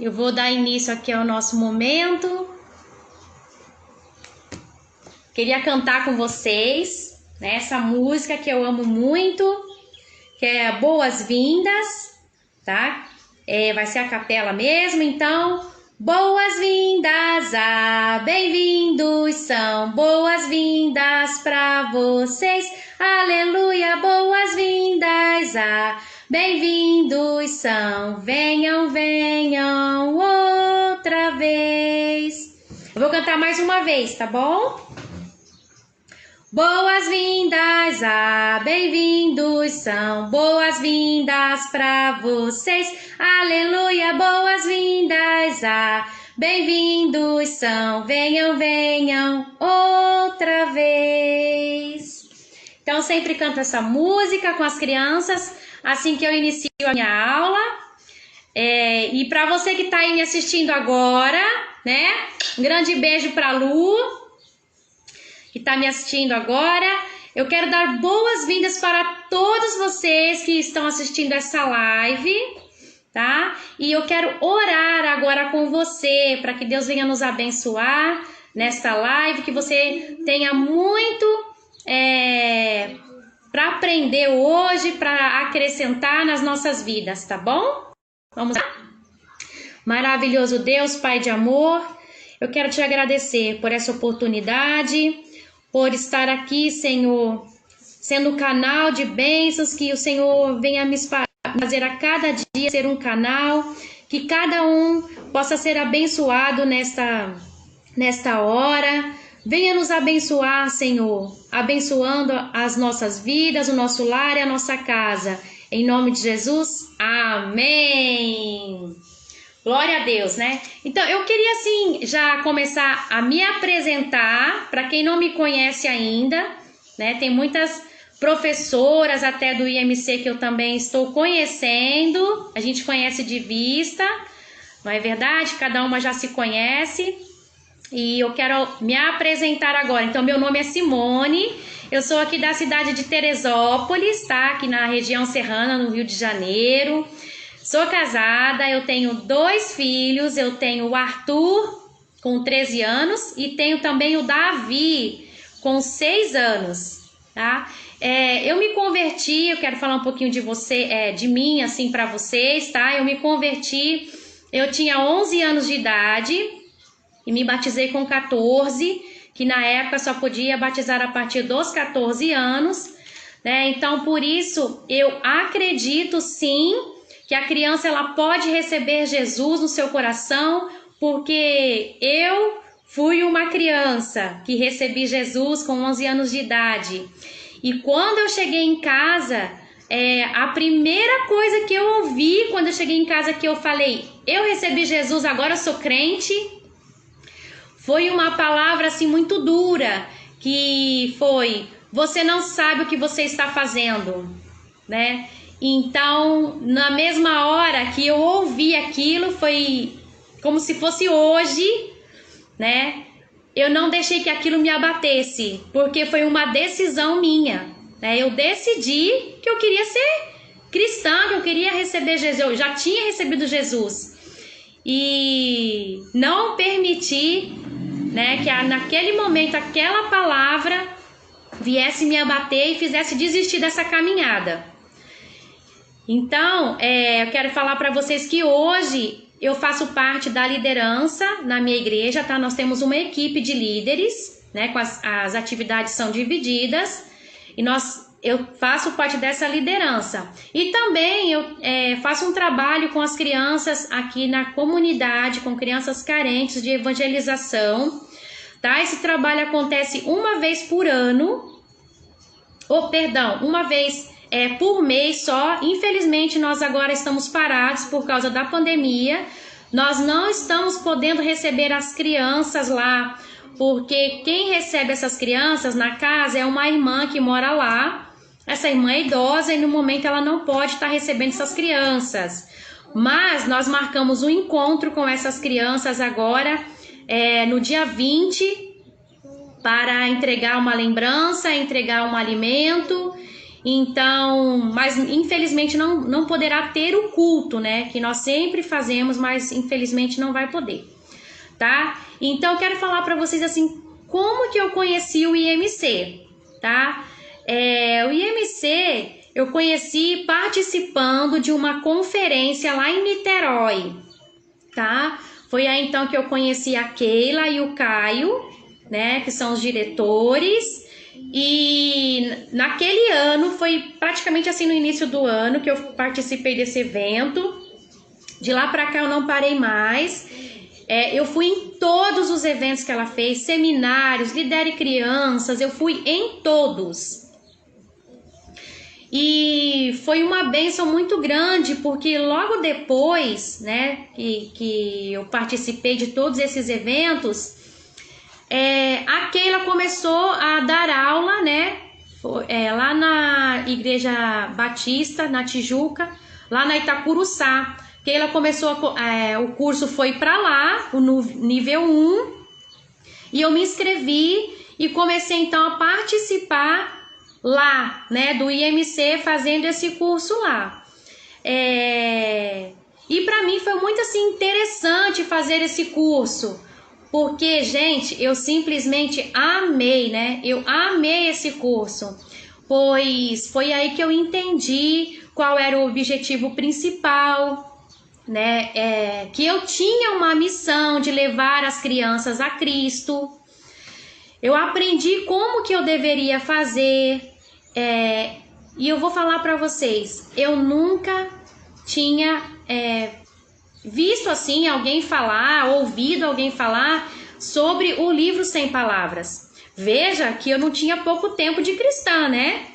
Eu vou dar início aqui ao nosso momento. Queria cantar com vocês, né, essa música que eu amo muito, que é Boas-Vindas, tá? Vai ser a capela mesmo, então... Boas-vindas, bem-vindos são, boas-vindas para vocês, aleluia, boas-vindas, bem-vindos são, venham, venham outra vez. Eu vou cantar mais uma vez, tá bom? Boas-vindas, bem-vindos são, boas-vindas para vocês, aleluia, boas-vindas, bem-vindos são, venham, venham outra vez. Então, eu sempre canto essa música com as crianças, assim que eu inicio a minha aula. E para você que está aí me assistindo agora, né, um grande beijo para a Lu, que está me assistindo agora. Eu quero dar boas-vindas para todos vocês que estão assistindo essa live, tá? E eu quero orar agora com você, para que Deus venha nos abençoar nesta live, que você tenha muito para aprender hoje, para acrescentar nas nossas vidas, tá bom? Vamos lá? Maravilhoso Deus, Pai de amor, eu quero te agradecer por essa oportunidade, por estar aqui, Senhor, sendo canal de bênçãos, que o Senhor venha me fazer a cada dia ser um canal, que cada um possa ser abençoado nesta hora. Venha nos abençoar, Senhor, abençoando as nossas vidas, o nosso lar e a nossa casa. Em nome de Jesus, amém! Glória a Deus, né? Então, eu queria, assim, já começar a me apresentar, para quem não me conhece ainda, né? Tem muitas professoras até do IMC que eu também estou conhecendo, a gente conhece de vista, não é verdade? Cada uma já se conhece, e eu quero me apresentar agora. Então, meu nome é Simone, eu sou aqui da cidade de Teresópolis, tá? Aqui na região serrana, no Rio de Janeiro. Sou casada, eu tenho 2 filhos, eu tenho o Arthur, com 13 anos, e tenho também o Davi, com 6 anos, tá? Eu me converti, eu quero falar um pouquinho de de mim, assim, para vocês, tá? Eu me converti, eu tinha 11 anos de idade, e me batizei com 14, que na época só podia batizar a partir dos 14 anos, né? Então, por isso, eu acredito, sim, que a criança ela pode receber Jesus no seu coração, porque eu fui uma criança que recebi Jesus com 11 anos de idade. E quando eu cheguei em casa, a primeira coisa que eu ouvi quando eu cheguei em casa, que eu falei, eu recebi Jesus, agora eu sou crente, foi uma palavra assim muito dura, que foi, você não sabe o que você está fazendo, né? Então, na mesma hora que eu ouvi aquilo, foi como se fosse hoje, né? Eu não deixei que aquilo me abatesse, porque foi uma decisão minha, né? Eu decidi que eu queria ser cristã, que eu queria receber Jesus, eu já tinha recebido Jesus. E não permiti, né, que naquele momento aquela palavra viesse me abater e fizesse desistir dessa caminhada. Então, eu quero falar para vocês que hoje eu faço parte da liderança na minha igreja, tá? Nós temos uma equipe de líderes, né? As atividades são divididas e eu faço parte dessa liderança. E também eu faço um trabalho com as crianças aqui na comunidade, com crianças carentes de evangelização, tá? Esse trabalho acontece uma vez por ano, uma vez por mês só. Infelizmente nós agora estamos parados por causa da pandemia, nós não estamos podendo receber as crianças lá, porque quem recebe essas crianças na casa é uma irmã que mora lá, essa irmã é idosa e no momento ela não pode estar recebendo essas crianças, mas nós marcamos um encontro com essas crianças agora, no dia 20, para entregar uma lembrança, entregar um alimento. Então, mas infelizmente não poderá ter o culto, né? Que nós sempre fazemos, mas infelizmente não vai poder, tá? Então, eu quero falar para vocês assim, como que eu conheci o IMC, tá? O IMC eu conheci participando de uma conferência lá em Niterói, tá? Foi aí então que eu conheci a Keila e o Caio, né? Que são os diretores. E naquele ano, foi praticamente assim no início do ano que eu participei desse evento. De lá pra cá eu não parei mais. Eu fui em todos os eventos que ela fez, seminários, Lidere Crianças, eu fui em todos. E foi uma bênção muito grande, porque logo depois, né, que eu participei de todos esses eventos, a Keila começou a dar aula, né, lá na Igreja Batista, na Tijuca, lá na Itacuruçá. Keila começou, o curso foi para lá, no nível 1, e eu me inscrevi e comecei então a participar lá, né, do IMC, fazendo esse curso lá. E para mim foi muito assim interessante fazer esse curso, porque, gente, eu simplesmente amei, né? Eu amei esse curso, pois foi aí que eu entendi qual era o objetivo principal, né? Que eu tinha uma missão de levar as crianças a Cristo. Eu aprendi como que eu deveria fazer, e eu vou falar para vocês, eu nunca tinha visto assim alguém falar, ouvido alguém falar sobre o livro Sem Palavras. Veja que eu não tinha pouco tempo de cristã, né?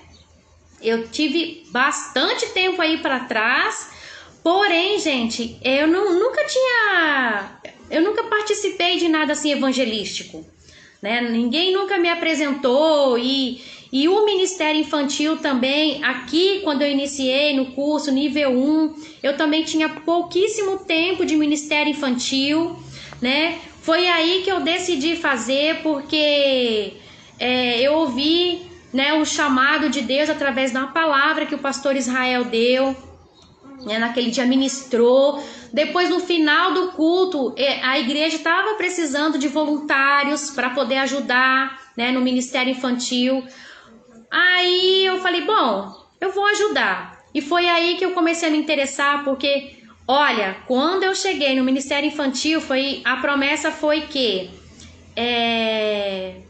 Eu tive bastante tempo aí para trás, porém, gente, eu nunca participei de nada assim evangelístico, né? Ninguém nunca me apresentou, e o Ministério Infantil também, aqui quando eu iniciei no curso nível 1, eu também tinha pouquíssimo tempo de Ministério Infantil, né? Foi aí que eu decidi fazer, porque eu ouvi, né, o chamado de Deus através de uma palavra que o pastor Israel deu, né, naquele dia ministrou. Depois, no final do culto, a igreja estava precisando de voluntários para poder ajudar, né, no Ministério Infantil. Aí eu falei, bom, eu vou ajudar. E foi aí que eu comecei a me interessar, porque, olha, quando eu cheguei no Ministério Infantil, a promessa foi que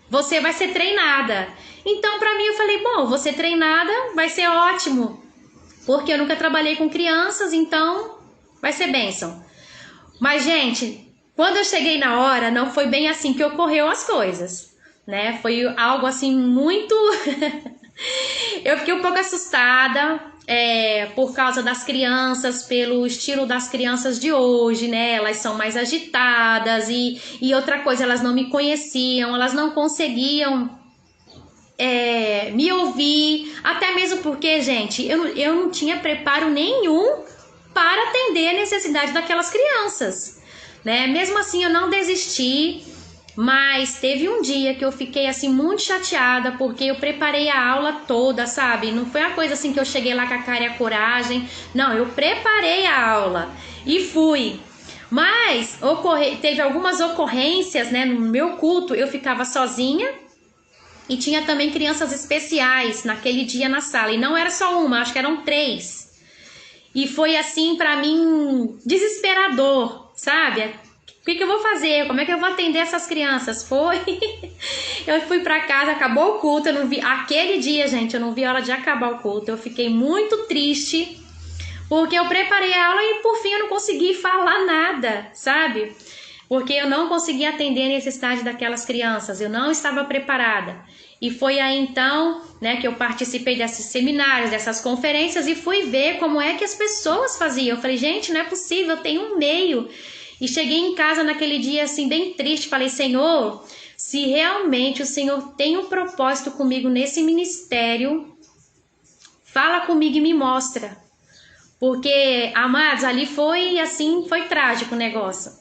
você vai ser treinada. Então, para mim, eu falei, bom, vou ser treinada, vai ser ótimo, porque eu nunca trabalhei com crianças, então vai ser bênção. Mas, gente, quando eu cheguei na hora, não foi bem assim que ocorreu as coisas, né? Foi algo assim muito... Eu fiquei um pouco assustada por causa das crianças, pelo estilo das crianças de hoje, né? Elas são mais agitadas e outra coisa, elas não me conheciam, elas não conseguiam me ouvir, até mesmo porque, gente, eu não tinha preparo nenhum para atender a necessidade daquelas crianças, né? Mesmo assim, eu não desisti. Mas teve um dia que eu fiquei assim muito chateada, porque eu preparei a aula toda, sabe? Não foi uma coisa assim que eu cheguei lá com a cara e a coragem. Não, eu preparei a aula e fui. Mas teve algumas ocorrências, né? No meu culto eu ficava sozinha e tinha também crianças especiais naquele dia na sala. E não era só uma, acho que eram 3. E foi assim pra mim desesperador, sabe? O que eu vou fazer? Como é que eu vou atender essas crianças? Eu fui pra casa, acabou o culto, eu não vi... Aquele dia, gente, eu não vi a hora de acabar o culto. Eu fiquei muito triste, porque eu preparei a aula e, por fim, eu não consegui falar nada, sabe? Porque eu não consegui atender a necessidade daquelas crianças, eu não estava preparada. E foi aí, então, né, que eu participei desses seminários, dessas conferências, e fui ver como é que as pessoas faziam. Eu falei, gente, não é possível, eu tenho um meio... E cheguei em casa naquele dia assim bem triste, falei, Senhor, se realmente o Senhor tem um propósito comigo nesse ministério, fala comigo e me mostra. Porque, amados, ali foi assim, foi trágico o negócio.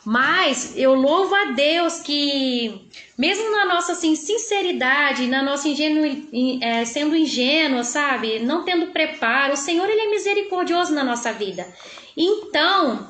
Mas eu louvo a Deus que, mesmo na nossa assim, sinceridade, na nossa sendo ingênua, sabe? Não tendo preparo, o Senhor ele é misericordioso na nossa vida. Então,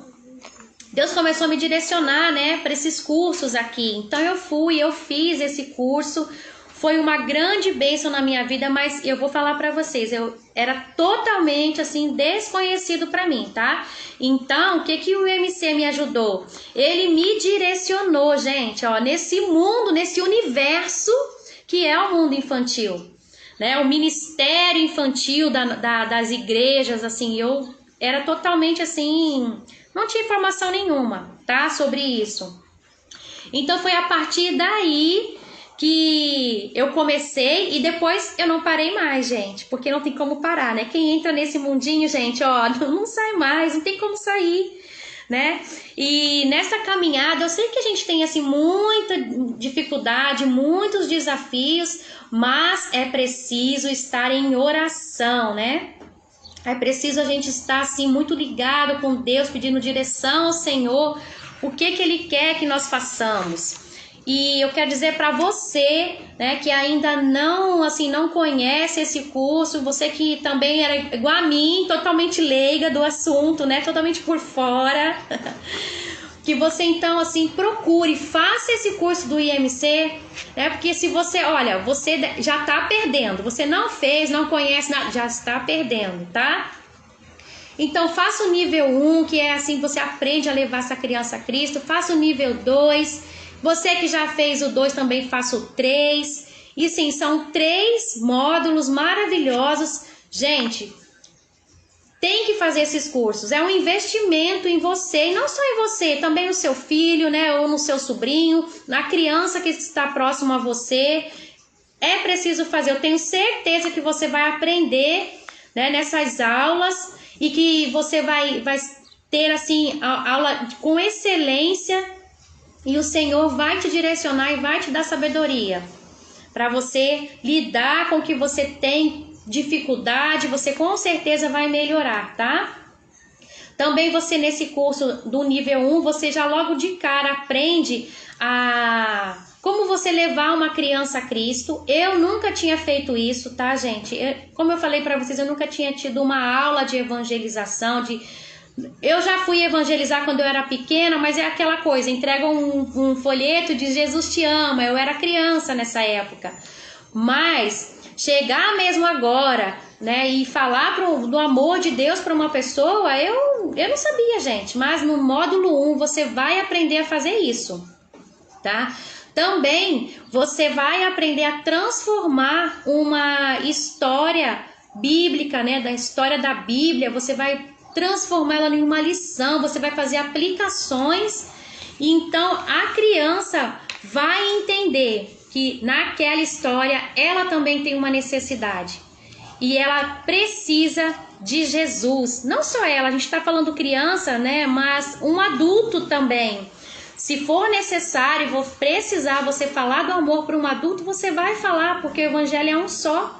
Deus começou a me direcionar, né, para esses cursos aqui. Então eu fiz esse curso. Foi uma grande bênção na minha vida, mas eu vou falar para vocês, eu era totalmente assim desconhecido para mim, tá? Então, o que o IMC me ajudou? Ele me direcionou, gente, ó, nesse mundo, nesse universo que é o mundo infantil, né? O ministério infantil das igrejas, assim, eu era totalmente assim, não tinha informação nenhuma, tá? Sobre isso. Então, foi a partir daí que eu comecei e depois eu não parei mais, gente, porque não tem como parar, né? Quem entra nesse mundinho, gente, ó, não sai mais, não tem como sair, né? E nessa caminhada, eu sei que a gente tem, assim, muita dificuldade, muitos desafios, mas é preciso estar em oração, né? É preciso a gente estar, assim, muito ligado com Deus, pedindo direção ao Senhor, o que Ele quer que nós façamos. E eu quero dizer para você, né, que ainda não conhece esse curso, você que também era igual a mim, totalmente leiga do assunto, né, totalmente por fora, que você então assim procure, faça esse curso do IMC, né, porque se você, olha, você já está perdendo, você não fez, não conhece, já está perdendo, tá? Então faça o nível 1, que é assim, você aprende a levar essa criança a Cristo, faça o nível 2, você que já fez o 2 também faça o 3. E sim, são 3 módulos maravilhosos. Gente, tem que fazer esses cursos. É um investimento em você. E não só em você, também no seu filho, né? Ou no seu sobrinho, na criança que está próximo a você. É preciso fazer. Eu tenho certeza que você vai aprender, né, nessas aulas. E que você vai ter assim, a aula com excelência. E o Senhor vai te direcionar e vai te dar sabedoria para você lidar com o que você tem dificuldade, você com certeza vai melhorar, tá? Também você nesse curso do nível 1, você já logo de cara aprende como você levar uma criança a Cristo. Eu nunca tinha feito isso, tá, gente? Como eu falei para vocês, eu nunca tinha tido uma aula de evangelização, Eu já fui evangelizar quando eu era pequena, mas é aquela coisa, entrega um folheto e diz Jesus te ama. Eu era criança nessa época. Mas chegar mesmo agora, né, e falar do amor de Deus para uma pessoa, eu não sabia, gente. Mas no módulo 1 você vai aprender a fazer isso, tá? Também você vai aprender a transformar uma história bíblica, né, da história da Bíblia, você vai transformá-la em uma lição, você vai fazer aplicações, e então a criança vai entender que naquela história ela também tem uma necessidade e ela precisa de Jesus. Não só ela, a gente está falando criança, né? Mas um adulto também. Se for necessário, precisar você falar do amor para um adulto, você vai falar, porque o evangelho é um só.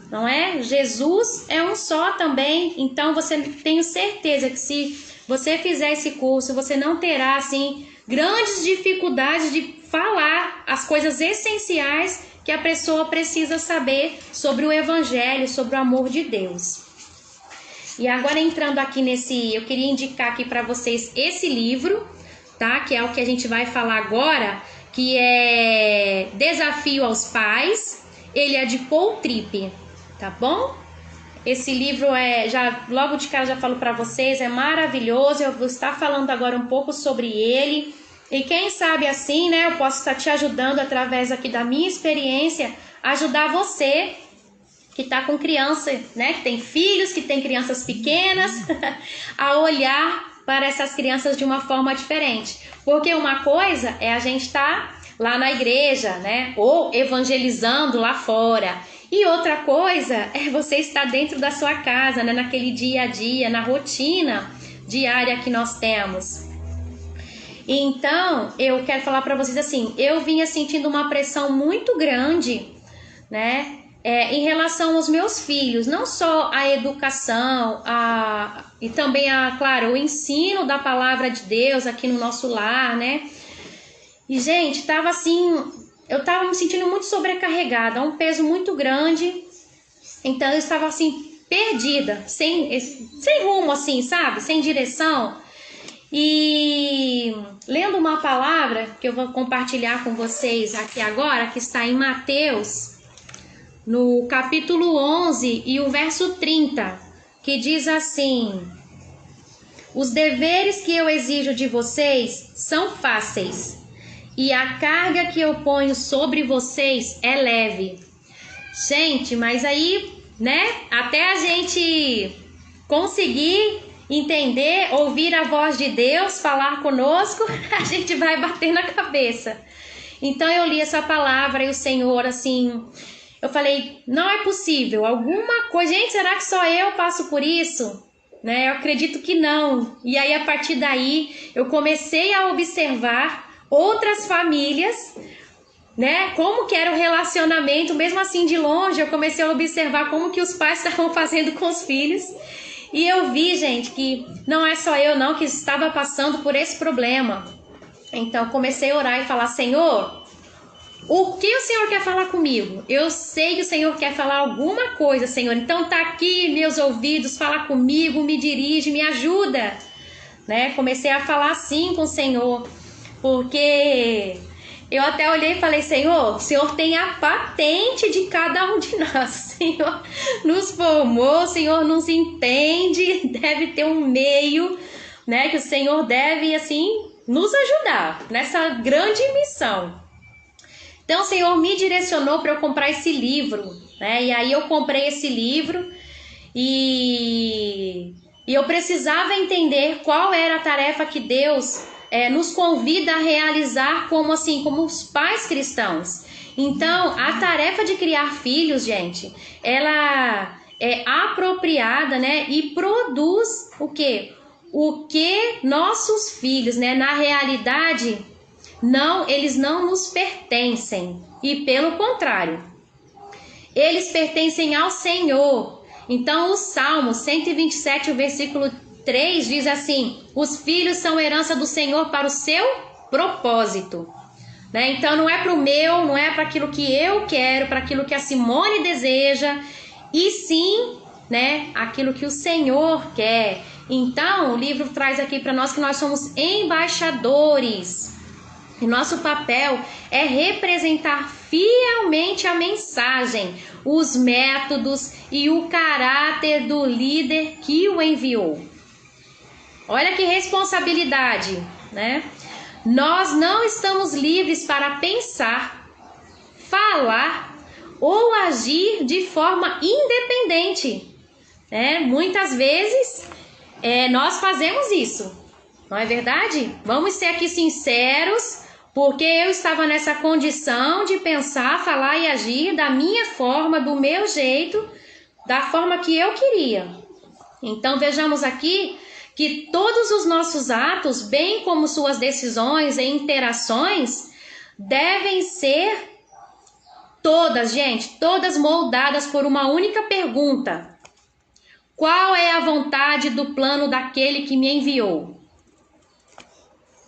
Não é? Jesus é um só também. Então você tenho certeza que se você fizer esse curso, você não terá assim grandes dificuldades de falar as coisas essenciais que a pessoa precisa saber sobre o evangelho, sobre o amor de Deus. E agora entrando aqui eu queria indicar aqui para vocês esse livro, tá? Que é o que a gente vai falar agora, que é Desafio aos Pais. Ele é de Paul Tripp. Tá bom? Esse livro logo de cara já falo para vocês, é maravilhoso. Eu vou estar falando agora um pouco sobre ele. E quem sabe assim, né, eu posso estar te ajudando através aqui da minha experiência, ajudar você que tá com criança, né, que tem filhos, que tem crianças pequenas, a olhar para essas crianças de uma forma diferente. Porque uma coisa é a gente estar lá na igreja, né, ou evangelizando lá fora. E outra coisa é você estar dentro da sua casa, né, naquele dia a dia, na rotina diária que nós temos. Então, eu quero falar para vocês assim, eu vinha sentindo uma pressão muito grande, né, em relação aos meus filhos, não só a educação, e também, claro, o ensino da palavra de Deus aqui no nosso lar, né? E, gente, tava assim, eu tava me sentindo muito sobrecarregada, um peso muito grande. Então, eu estava assim, perdida, sem rumo, assim, sabe? Sem direção. E lendo uma palavra que eu vou compartilhar com vocês aqui agora, que está em Mateus, no capítulo 11 e o verso 30, que diz assim: os deveres que eu exijo de vocês são fáceis, e a carga que eu ponho sobre vocês é leve. Gente, mas aí, né, até a gente conseguir entender, ouvir a voz de Deus falar conosco, a gente vai bater na cabeça. Então eu li essa palavra e o Senhor, assim, eu falei, não é possível, alguma coisa, gente, será que só eu passo por isso? Né? Eu acredito que não. E aí, a partir daí, eu comecei a observar outras famílias, né? Como que era o relacionamento, mesmo assim de longe, eu comecei a observar como que os pais estavam fazendo com os filhos. E eu vi, gente, que não é só eu não que estava passando por esse problema. Então, comecei a orar e falar, Senhor, o que o Senhor quer falar comigo? Eu sei que o Senhor quer falar alguma coisa, Senhor. Então tá aqui meus ouvidos, fala comigo, me dirige, me ajuda. Né? Comecei a falar assim com o Senhor, porque eu até olhei e falei, Senhor, o Senhor tem a patente de cada um de nós. O Senhor nos formou, o Senhor nos entende, deve ter um meio, né, que o Senhor deve, assim, nos ajudar nessa grande missão. Então, o Senhor me direcionou para eu comprar esse livro, né? E aí eu comprei esse livro e eu precisava entender qual era a tarefa que Deus nos convida a realizar como os pais cristãos. Então, a tarefa de criar filhos, gente, ela é apropriada, né? E produz o quê? O que nossos filhos, né? Na realidade, eles não nos pertencem. E pelo contrário, eles pertencem ao Senhor. Então, o Salmo 127, o versículo 3 diz assim: os filhos são herança do Senhor para o seu propósito. Né? Então, não é para o meu, não é para aquilo que eu quero, para aquilo que a Simone deseja, e sim, né, aquilo que o Senhor quer. Então, o livro traz aqui para nós que nós somos embaixadores. E nosso papel é representar fielmente a mensagem, os métodos e o caráter do líder que o enviou. Olha que responsabilidade, né? Nós não estamos livres para pensar, falar ou agir de forma independente. Né? Muitas vezes nós fazemos isso, não é verdade? Vamos ser aqui sinceros, porque eu estava nessa condição de pensar, falar e agir da minha forma, do meu jeito, da forma que eu queria. Então vejamos aqui que todos os nossos atos, bem como suas decisões e interações, devem ser todas, gente, todas moldadas por uma única pergunta: qual é a vontade do plano daquele que me enviou?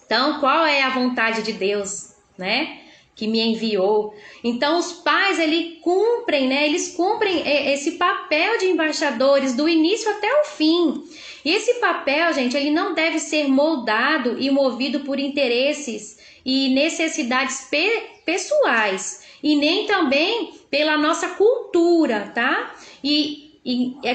Então, qual é a vontade de Deus, né, que me enviou? Então, os pais, eles cumprem esse papel de embaixadores do início até o fim. E esse papel, gente, ele não deve ser moldado e movido por interesses e necessidades pessoais, e nem também pela nossa cultura, tá?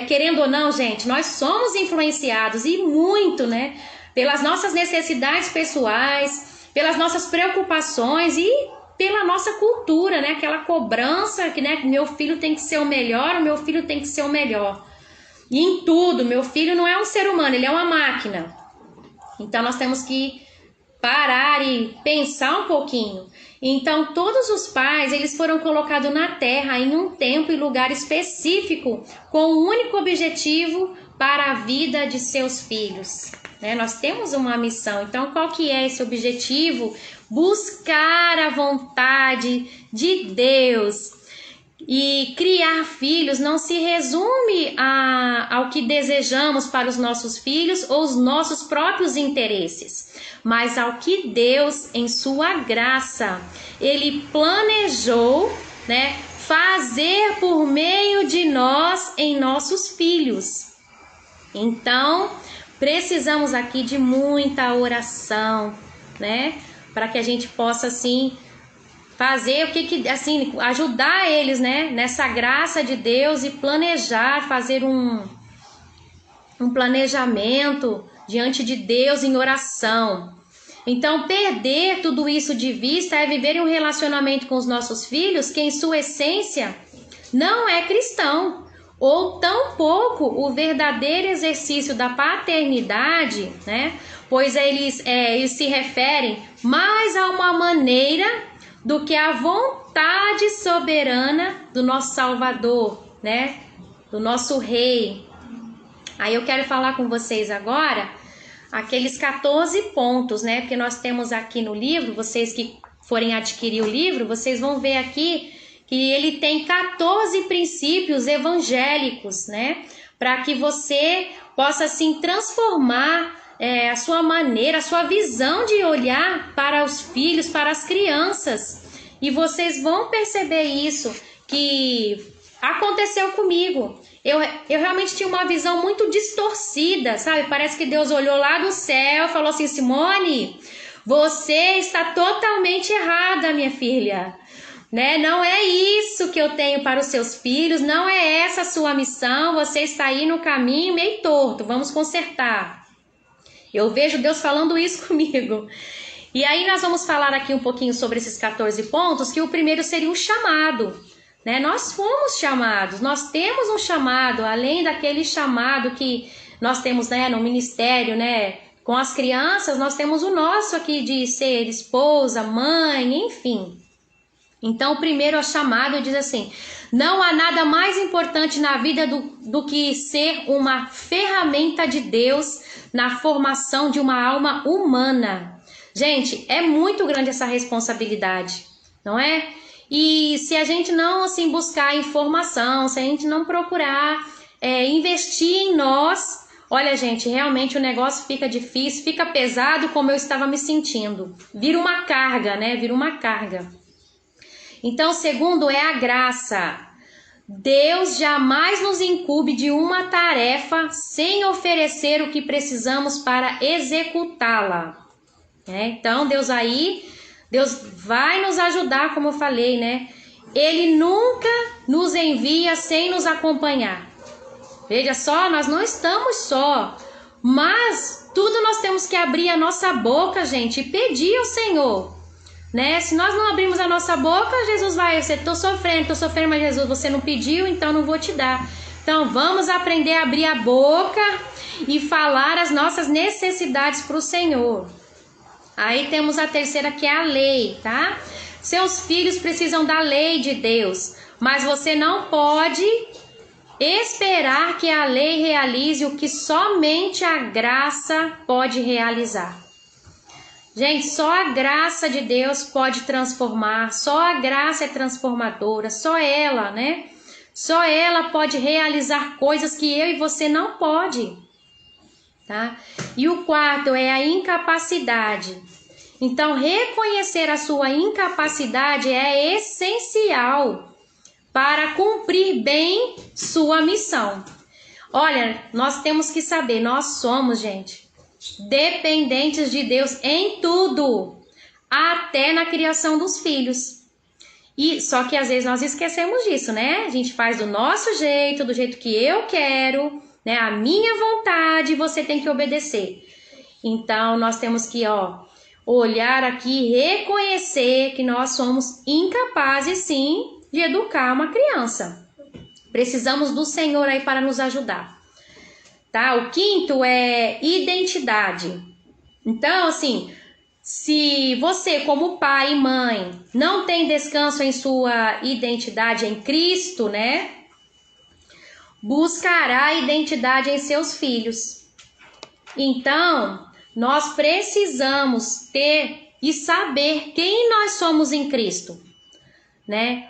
Querendo ou não, gente, nós somos influenciados e muito, né, pelas nossas necessidades pessoais, pelas nossas preocupações e pela nossa cultura, né? Aquela cobrança que, né, meu filho tem que ser o melhor, o meu filho tem que ser o melhor. E em tudo, meu filho não é um ser humano, ele é uma máquina. Então nós temos que parar e pensar um pouquinho. Então todos os pais, eles foram colocados na terra em um tempo e lugar específico, com um único objetivo para a vida de seus filhos. Né? Nós temos uma missão. Então qual que é esse objetivo? Buscar a vontade de Deus. E criar filhos não se resume ao que desejamos para os nossos filhos ou os nossos próprios interesses, mas ao que Deus, em sua graça, Ele planejou, né, fazer por meio de nós em nossos filhos. Então, precisamos aqui de muita oração, né, para que a gente possa, assim, fazer assim, ajudar eles, né, nessa graça de Deus e planejar, fazer um planejamento diante de Deus em oração. Então, perder tudo isso de vista é viver um relacionamento com os nossos filhos que, em sua essência, não é cristão, ou tampouco o verdadeiro exercício da paternidade, né? Pois eles se referem mais a uma maneira do que a vontade soberana do nosso Salvador, né? Do nosso Rei. Aí eu quero falar com vocês agora aqueles 14 pontos, né? Porque nós temos aqui no livro, vocês que forem adquirir o livro, vocês vão ver aqui que ele tem 14 princípios evangélicos, né? Para que você possa, assim, transformar a sua maneira, a sua visão de olhar para os filhos, para as crianças. E vocês vão perceber isso, que aconteceu comigo. Eu realmente tinha uma visão muito distorcida, sabe? Parece que Deus olhou lá do céu e falou assim: Simone, você está totalmente errada, minha filha. Né? Não é isso que eu tenho para os seus filhos, não é essa a sua missão, você está aí no caminho meio torto, vamos consertar. Eu vejo Deus falando isso comigo. E aí nós vamos falar aqui um pouquinho sobre esses 14 pontos, que o primeiro seria o chamado. Né? Nós fomos chamados, nós temos um chamado, além daquele chamado que nós temos, né, no ministério, né, com as crianças, nós temos o nosso aqui de ser esposa, mãe, enfim. Então, o primeiro chamado diz assim: não há nada mais importante na vida do que ser uma ferramenta de Deus na formação de uma alma humana. Gente, é muito grande essa responsabilidade, não é? E se a gente não, assim, buscar informação, se a gente não procurar investir em nós, olha, gente, realmente o negócio fica difícil, fica pesado, como eu estava me sentindo. Vira uma carga, né? Vira uma carga. Então, segundo é a graça. Deus jamais nos incumbe de uma tarefa sem oferecer o que precisamos para executá-la. Então, Deus vai nos ajudar, como eu falei, né? Ele nunca nos envia sem nos acompanhar. Veja só, nós não estamos só, mas tudo nós temos que abrir a nossa boca, gente, e pedir ao Senhor. Né? Se nós não abrirmos a nossa boca, Jesus vai, tô sofrendo, mas Jesus, você não pediu, então não vou te dar. Então vamos aprender a abrir a boca e falar as nossas necessidades para o Senhor. Aí temos a terceira, que é a lei, tá? Seus filhos precisam da lei de Deus, mas você não pode esperar que a lei realize o que somente a graça pode realizar. Gente, só a graça de Deus pode transformar, só a graça é transformadora, só ela, né? Só ela pode realizar coisas que eu e você não pode, tá? E o quarto é a incapacidade. Então, reconhecer a sua incapacidade é essencial para cumprir bem sua missão. Olha, nós temos que saber, nós somos, gente, dependentes de Deus em tudo, até na criação dos filhos. E só que às vezes nós esquecemos disso, né? A gente faz do nosso jeito, do jeito que eu quero, né? A minha vontade, você tem que obedecer. Então nós temos que, olhar aqui e reconhecer que nós somos incapazes, sim, de educar uma criança. Precisamos do Senhor aí para nos ajudar. Tá? O quinto é identidade. Então, assim, se você, como pai e mãe, não tem descanso em sua identidade em Cristo, né? Buscará identidade em seus filhos. Então, nós precisamos ter e saber quem nós somos em Cristo, né?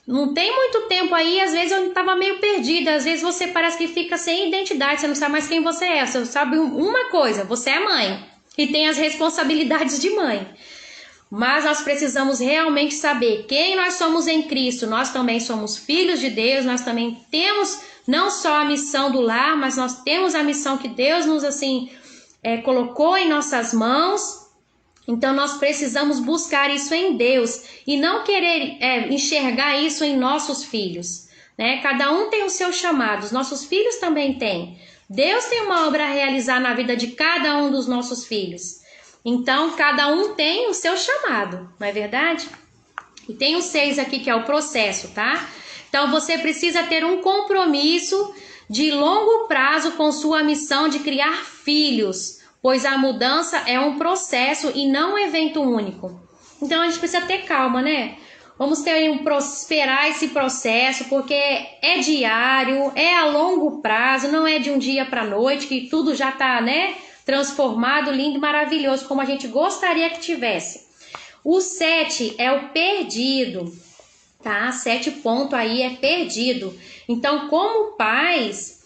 não tem muito tempo aí, às vezes eu estava meio perdida, às vezes você parece que fica sem identidade, você não sabe mais quem você é, você sabe uma coisa, você é mãe e tem as responsabilidades de mãe. Mas nós precisamos realmente saber quem nós somos em Cristo. Nós também somos filhos de Deus, nós também temos não só a missão do lar, mas nós temos a missão que Deus nos colocou em nossas mãos. Então nós precisamos buscar isso em Deus e não querer enxergar isso em nossos filhos, né? Cada um tem o seu chamado, os nossos filhos também têm. Deus tem uma obra a realizar na vida de cada um dos nossos filhos. Então cada um tem o seu chamado, não é verdade? E tem o 6 aqui que é o processo, tá? Então você precisa ter um compromisso de longo prazo com sua missão de criar filhos, pois a mudança é um processo e não um evento único. Então a gente precisa ter calma, né? Vamos esperar esse processo, porque é diário, é a longo prazo, não é de um dia para a noite, que tudo já está, né, transformado, lindo, maravilhoso, como a gente gostaria que tivesse. O 7 é o perdido, tá? 7 ponto aí é perdido. Então, como pais,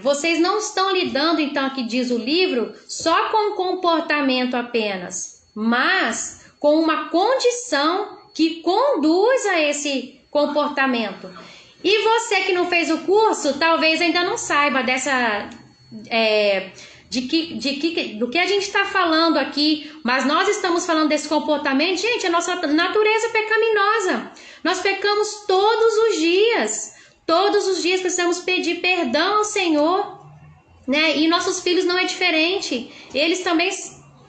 vocês não estão lidando, então, aqui diz o livro, só com comportamento apenas, mas com uma condição que conduz a esse comportamento. E você que não fez o curso, talvez ainda não saiba do que a gente está falando aqui, mas nós estamos falando desse comportamento. Gente, a nossa natureza pecaminosa. Nós pecamos todos os dias. Todos os dias precisamos pedir perdão ao Senhor, né? E nossos filhos não é diferente. Eles também,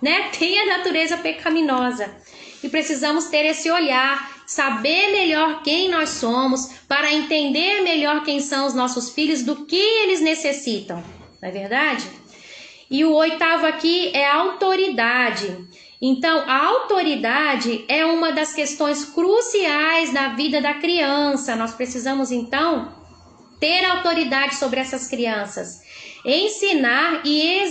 né, têm a natureza pecaminosa. E precisamos ter esse olhar, saber melhor quem nós somos, para entender melhor quem são os nossos filhos, do que eles necessitam. Não é verdade? E o 8º aqui é a autoridade. Então, a autoridade é uma das questões cruciais na vida da criança. Nós precisamos, então, ter autoridade sobre essas crianças. Ensinar e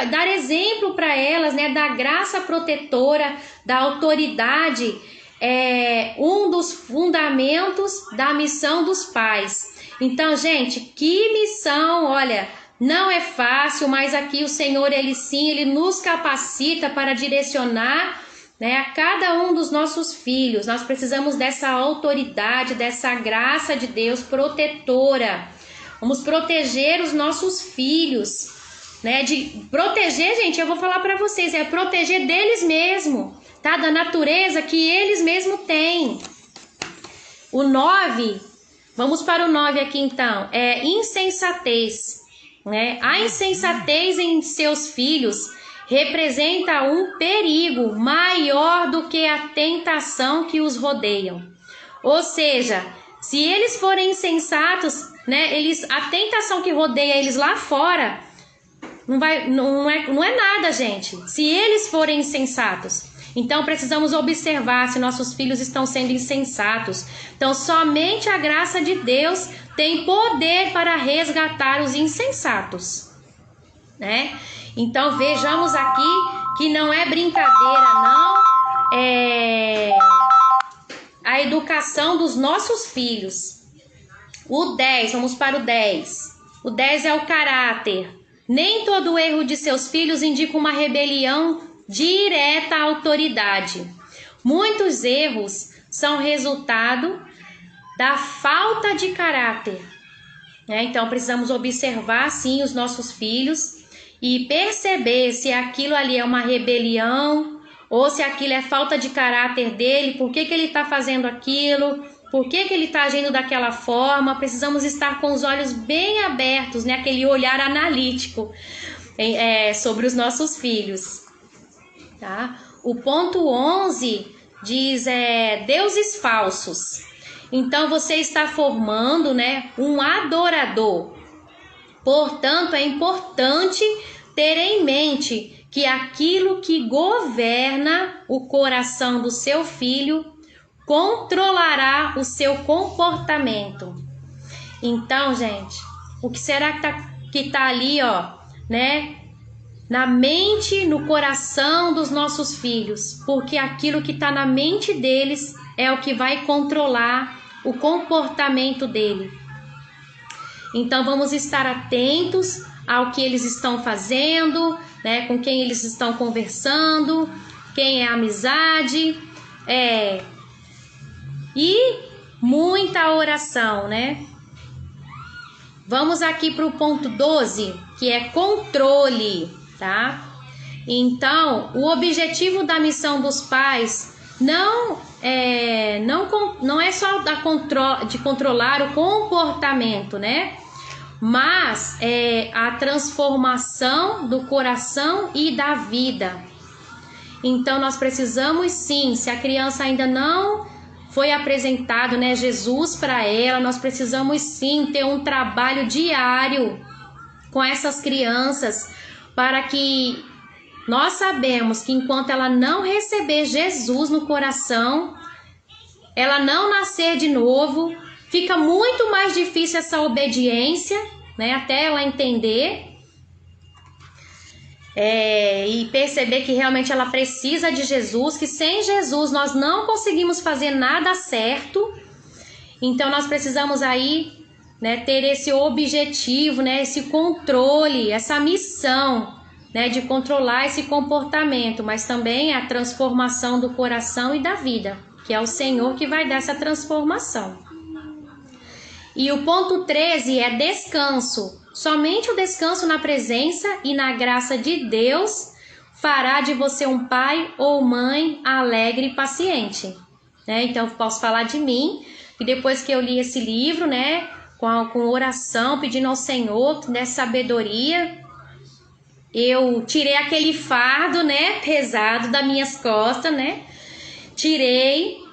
dar exemplo para elas, né, da graça protetora, da autoridade. É um dos fundamentos da missão dos pais. Então, gente, que missão, olha... Não é fácil, mas aqui o Senhor, Ele nos capacita para direcionar, né, a cada um dos nossos filhos. Nós precisamos dessa autoridade, dessa graça de Deus protetora. Vamos proteger os nossos filhos, né? De proteger, gente, eu vou falar para vocês, é proteger deles mesmos, tá? Da natureza que eles mesmos têm. O 9, vamos para o 9 aqui então, é insensatez. Né? A insensatez em seus filhos representa um perigo maior do que a tentação que os rodeiam. Ou seja, se eles forem insensatos, né, a tentação que rodeia eles lá fora não é nada, gente. Se eles forem insensatos. Então precisamos observar se nossos filhos estão sendo insensatos. Então somente a graça de Deus tem poder para resgatar os insensatos, né? Então vejamos aqui que não é brincadeira, não, a educação dos nossos filhos. O 10, vamos para o 10. O 10 é o caráter. Nem todo erro de seus filhos indica uma rebelião direta à autoridade. Muitos erros são resultado da falta de caráter, né? Então precisamos observar sim os nossos filhos e perceber se aquilo ali é uma rebelião ou se aquilo é falta de caráter dele, por que ele está fazendo aquilo, por que ele está agindo daquela forma. Precisamos estar com os olhos bem abertos, né? Aquele olhar analítico sobre os nossos filhos, tá? O ponto 11 diz deuses falsos. Então você está formando, né, um adorador. Portanto, é importante ter em mente que aquilo que governa o coração do seu filho controlará o seu comportamento. Então, gente, o que será que tá ali, ó, né, na mente, no coração dos nossos filhos? Porque aquilo que está na mente deles é o que vai controlar o comportamento dele. Então vamos estar atentos ao que eles estão fazendo, né? Com quem eles estão conversando, quem é amizade, e muita oração, né? Vamos aqui para o ponto 12, que é controle, tá? Então, o objetivo da missão dos pais não é só de controlar o comportamento, né? Mas é a transformação do coração e da vida. Então, nós precisamos sim, se a criança ainda não foi apresentado, né, Jesus para ela, nós precisamos sim ter um trabalho diário com essas crianças, para que nós sabemos que enquanto ela não receber Jesus no coração, ela não nascer de novo, fica muito mais difícil essa obediência, né, até ela entender e perceber que realmente ela precisa de Jesus, que sem Jesus nós não conseguimos fazer nada certo. Então nós precisamos aí, né, ter esse objetivo, né, esse controle, essa missão, né, de controlar esse comportamento, mas também a transformação do coração e da vida, que é o Senhor que vai dar essa transformação. E o ponto 13 é descanso. Somente o descanso na presença e na graça de Deus fará de você um pai ou mãe alegre e paciente, né? Então, eu posso falar de mim, e depois que eu li esse livro, né, com oração, pedindo ao Senhor, né, sabedoria, eu tirei aquele fardo, né, pesado das minhas costas, né? Tirei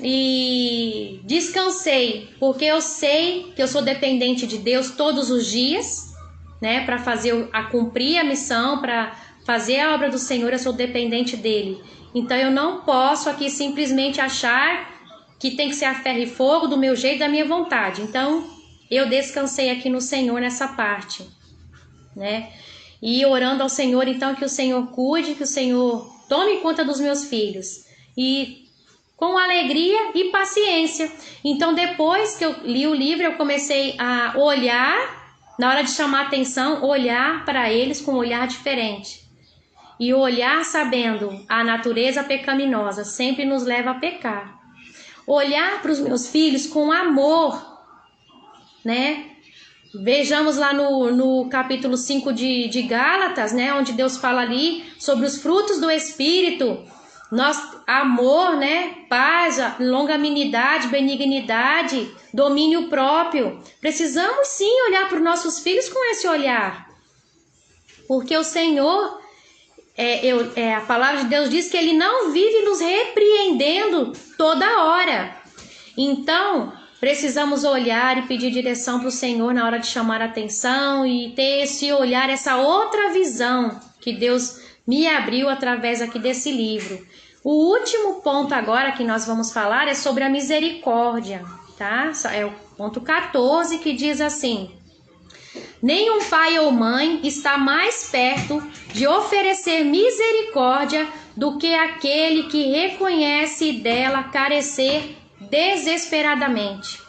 e descansei, porque eu sei que eu sou dependente de Deus todos os dias, né, para cumprir a missão, para fazer a obra do Senhor. Eu sou dependente dele. Então eu não posso aqui simplesmente achar que tem que ser a ferro e fogo do meu jeito, da minha vontade. Então eu descansei aqui no Senhor nessa parte, né? E orando ao Senhor, então, que o Senhor cuide, que o Senhor tome conta dos meus filhos, e com alegria e paciência. Então, depois que eu li o livro, eu comecei a olhar, na hora de chamar atenção, olhar para eles com um olhar diferente. E olhar sabendo a natureza pecaminosa sempre nos leva a pecar. Olhar para os meus filhos com amor, né? Vejamos lá no capítulo 5 de Gálatas, né? Onde Deus fala ali sobre os frutos do Espírito. Amor, né, paz, longanimidade, benignidade, domínio próprio. Precisamos sim olhar para os nossos filhos com esse olhar, porque o Senhor, a palavra de Deus diz que Ele não vive nos repreendendo toda hora. Então, precisamos olhar e pedir direção para o Senhor na hora de chamar a atenção, e ter esse olhar, essa outra visão que Deus me abriu através aqui desse livro. O último ponto agora que nós vamos falar é sobre a misericórdia, tá? É o ponto 14, que diz assim: nenhum pai ou mãe está mais perto de oferecer misericórdia do que aquele que reconhece dela carecer desesperadamente.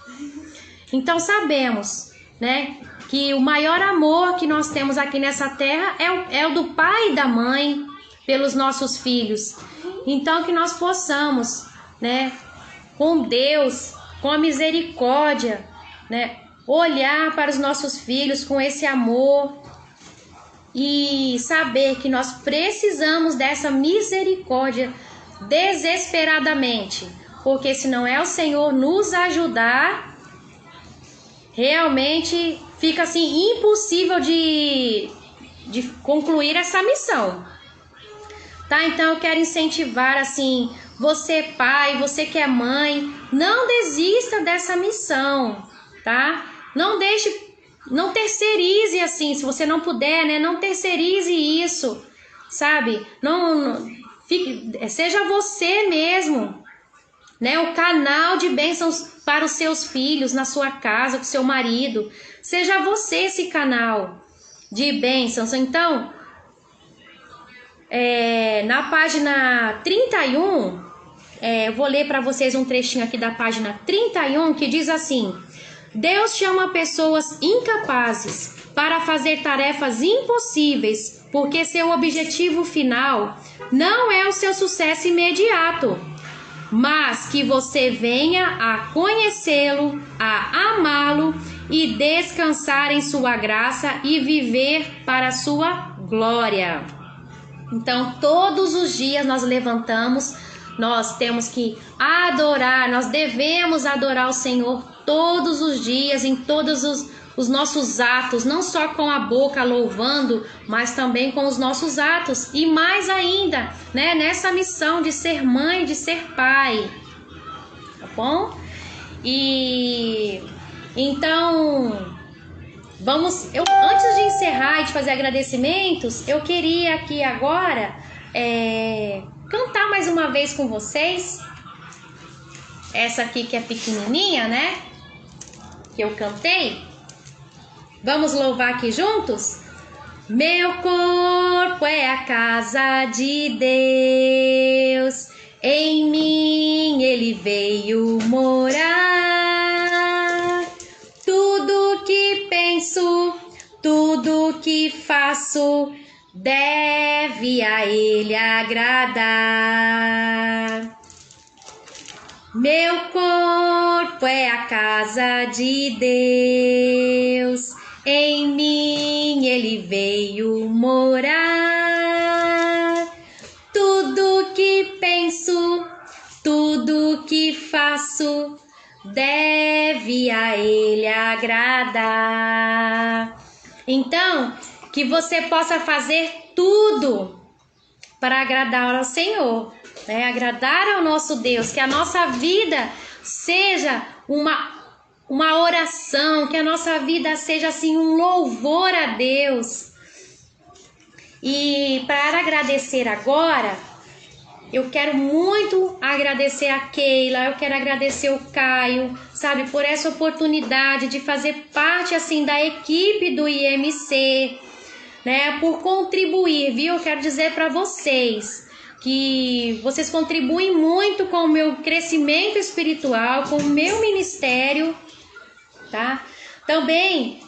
Então sabemos, né, que o maior amor que nós temos aqui nessa terra é o do pai e da mãe pelos nossos filhos. Então que nós possamos, né, com Deus, com a misericórdia, né, olhar para os nossos filhos com esse amor e saber que nós precisamos dessa misericórdia desesperadamente, porque se não é o Senhor nos ajudar, realmente fica assim impossível de concluir essa missão, tá? Então eu quero incentivar assim, você pai, você que é mãe, não desista dessa missão, tá? Não terceirize assim, se você não puder, né? Não terceirize isso, sabe? Seja você mesmo, né, o canal de bênçãos para os seus filhos, na sua casa, com seu marido. Seja você esse canal de bênçãos. Então, na página 31, eu vou ler para vocês um trechinho aqui da página 31, que diz assim: Deus chama pessoas incapazes para fazer tarefas impossíveis, porque seu objetivo final não é o seu sucesso imediato, mas que você venha a conhecê-lo, a amá-lo e descansar em sua graça e viver para a sua glória. Então, todos os dias nós levantamos, nós temos que adorar, nós devemos adorar o Senhor todos os dias, em todos os nossos atos, não só com a boca louvando, mas também com os nossos atos, e mais ainda, né, nessa missão de ser mãe, de ser pai, tá bom? E então, antes de encerrar e de fazer agradecimentos, eu queria aqui agora cantar mais uma vez com vocês, essa aqui que é pequenininha, né, que eu cantei. Vamos louvar aqui juntos? Meu corpo é a casa de Deus, em mim ele veio morar. Tudo que penso, tudo que faço, deve a ele agradar. Meu corpo é a casa de Deus, em mim ele veio morar. Tudo que penso, tudo que faço, deve a ele agradar. Então, que você possa fazer tudo para agradar ao Senhor, né? Agradar ao nosso Deus, que a nossa vida seja uma oração, que a nossa vida seja assim um louvor a Deus. E para agradecer agora, eu quero muito agradecer a Keila, eu quero agradecer o Caio, sabe, por essa oportunidade de fazer parte assim da equipe do IMC, né, por contribuir, viu? Eu quero dizer para vocês que vocês contribuem muito com o meu crescimento espiritual, com o meu ministério, tá? Também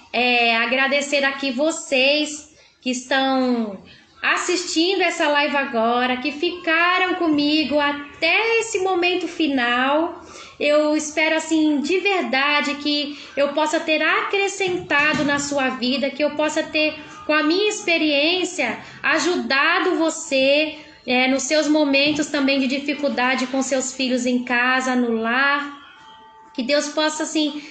agradecer aqui vocês que estão assistindo essa live agora, que ficaram comigo até esse momento final. Eu espero assim de verdade que eu possa ter acrescentado na sua vida, que eu possa ter, com a minha experiência, ajudado você nos seus momentos também de dificuldade com seus filhos em casa, no lar. Que Deus possa assim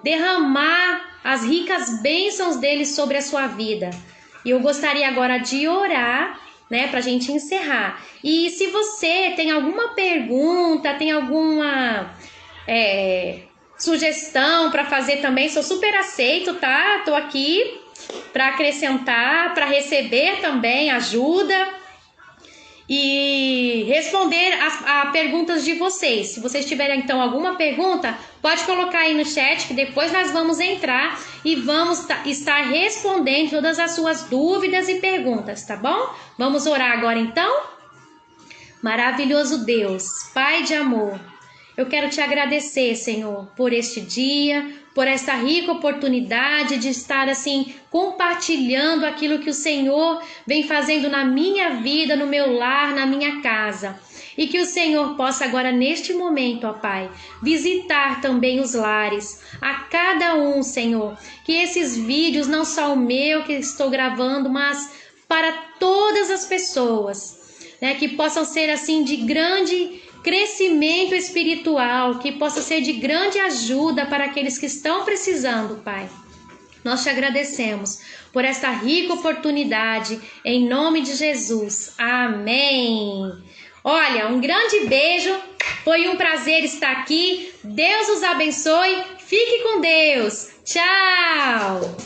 derramar as ricas bênçãos dele sobre a sua vida. E eu gostaria agora de orar, né, pra gente encerrar. E se você tem alguma pergunta, tem alguma sugestão para fazer também, sou super aceito, tá? Tô aqui para acrescentar, para receber também ajuda e responder a perguntas de vocês. Se vocês tiverem então alguma pergunta, pode colocar aí no chat, que depois nós vamos entrar e vamos estar respondendo todas as suas dúvidas e perguntas, tá bom? Vamos orar agora então? Maravilhoso Deus, Pai de amor, eu quero te agradecer, Senhor, por este dia, por esta rica oportunidade de estar assim compartilhando aquilo que o Senhor vem fazendo na minha vida, no meu lar, na minha casa. E que o Senhor possa agora neste momento, ó Pai, visitar também os lares, a cada um, Senhor. Que esses vídeos, não só o meu que estou gravando, mas para todas as pessoas, né, que possam ser assim de grande crescimento espiritual, que possa ser de grande ajuda para aqueles que estão precisando, Pai. Nós te agradecemos por esta rica oportunidade, em nome de Jesus. Amém. Olha, um grande beijo, foi um prazer estar aqui. Deus os abençoe, fique com Deus. Tchau.